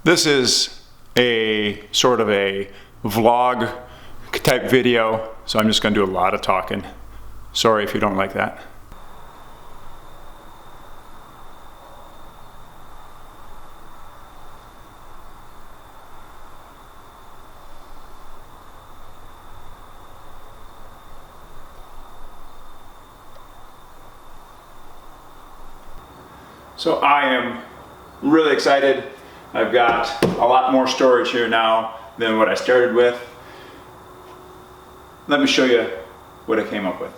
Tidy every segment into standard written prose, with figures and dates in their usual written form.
This is a sort of a vlog type video, so I'm just going to do a lot of talking. Sorry if you don't like that. So I am really excited. I've got a lot more storage here now than what I started with. Let me show you what I came up with.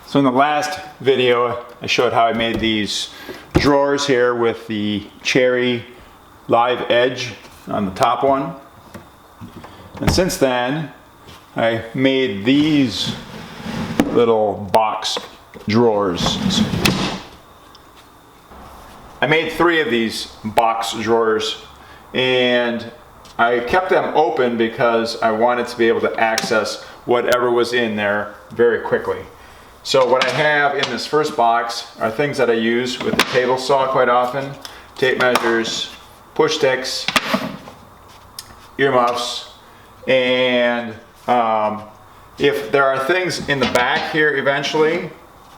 So in the last video, I showed how I made these drawers here with the cherry live edge on the top one. And since then, I made these little box drawers. I made 3 of these box drawers, and I kept them open because I wanted to be able to access whatever was in there very quickly. So what I have in this first box are things that I use with the table saw quite often: tape measures, push sticks, earmuffs, and if there are things in the back here eventually,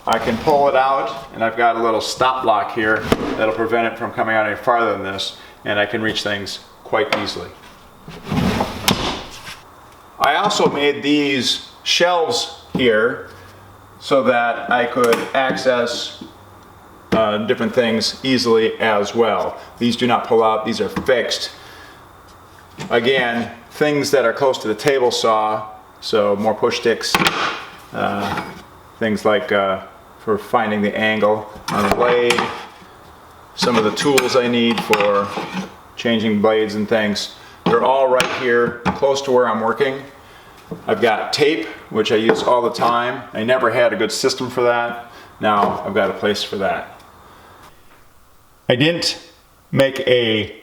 I can pull it out, and I've got a little stop block here that'll prevent it from coming out any farther than this, and I can reach things quite easily. I also made these shelves here so that I could access different things easily as well. These do not pull out, these are fixed. Again, things that are close to the table saw, so more push sticks, things like for finding the angle on the blade, some of the tools I need for changing blades and things. They're all right here close to where I'm working. I've got tape, which I use all the time. I never had a good system for that. Now I've got a place for that. I didn't make a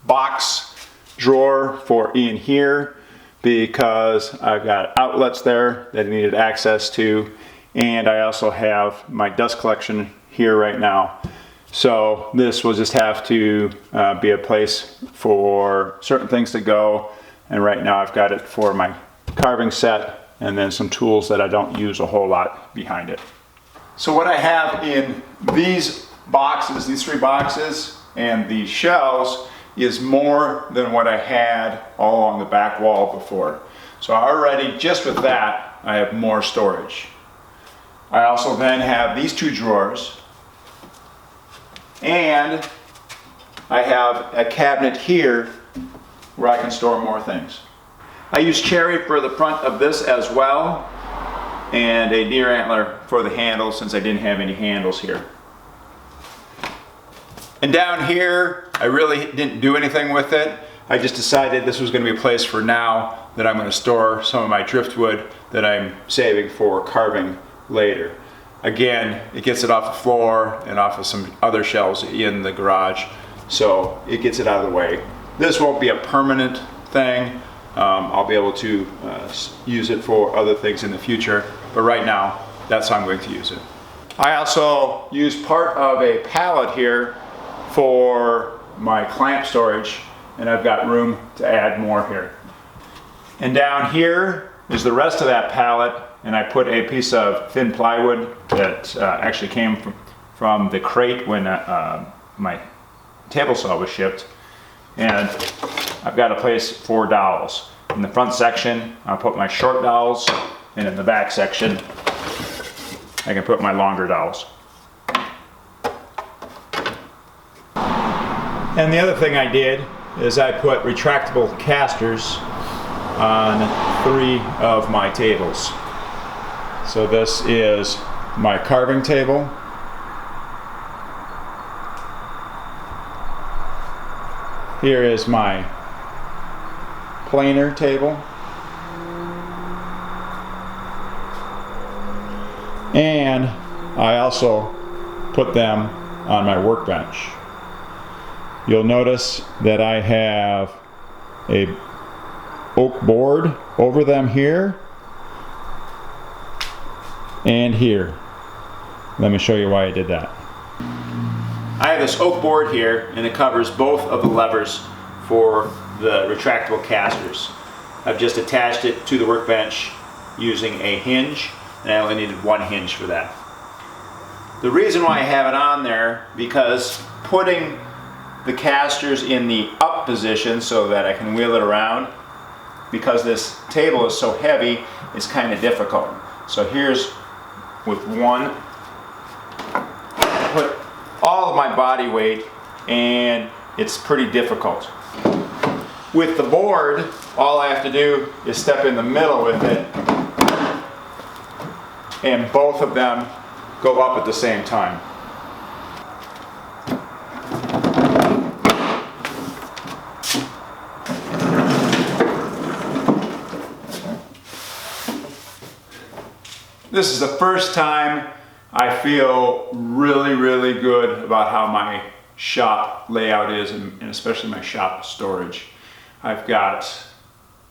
box drawer for in here because I've got outlets there that I needed access to, and I also have my dust collection here right now. So this will just have to be a place for certain things to go, and right now I've got it for my carving set and then some tools that I don't use a whole lot behind it. So what I have in these boxes, these 3 boxes and these shelves, is more than what I had all along the back wall before. So already, just with that, I have more storage. I also then have these 2 drawers, and I have a cabinet here where I can store more things. I use cherry for the front of this as well, and a deer antler for the handle since I didn't have any handles here. And down here, I really didn't do anything with it. I just decided this was going to be a place for now that I'm going to store some of my driftwood that I'm saving for carving later. Again, it gets it off the floor and off of some other shelves in the garage, so it gets it out of the way. This won't be a permanent thing. I'll be able to use it for other things in the future, but right now, that's how I'm going to use it. I also use part of a pallet here for my clamp storage, and I've got room to add more here. And down here is the rest of that pallet, and I put a piece of thin plywood that actually came from the crate when my table saw was shipped, and I've got a place for dowels. In the front section, I'll put my short dowels, and in the back section, I can put my longer dowels. And the other thing I did is I put retractable casters on 3 of my tables. So this is my carving table. Here is my planer table. And I also put them on my workbench. You'll notice that I have a oak board over them here and here. Let me show you why I did that. I have this oak board here, and it covers both of the levers for the retractable casters. I've just attached it to the workbench using a hinge, and I only needed one hinge for that. The reason why I have it on there, because putting the casters in the up position so that I can wheel it around, because this table is so heavy, is kind of difficult. So here's with one, put all of my body weight, and it's pretty difficult. With the board, all I have to do is step in the middle with it, and both of them go up at the same time. This is the first time I feel really good about how my shop layout is, and especially my shop storage. I've got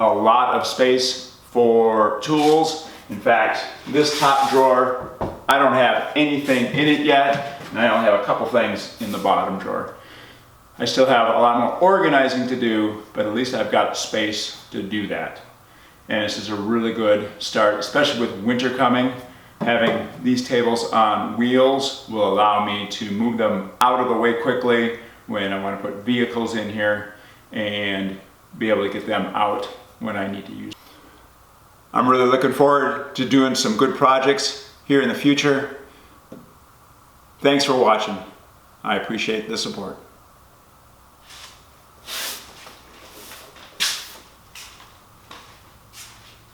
a lot of space for tools. In fact, this top drawer, I don't have anything in it yet, and I only have a couple things in the bottom drawer. I still have a lot more organizing to do, but at least I've got space to do that. And this is a really good start, especially with winter coming. Having these tables on wheels will allow me to move them out of the way quickly when I want to put vehicles in here, and be able to get them out when I need to use them. I'm really looking forward to doing some good projects here in the future. Thanks for watching. I appreciate the support.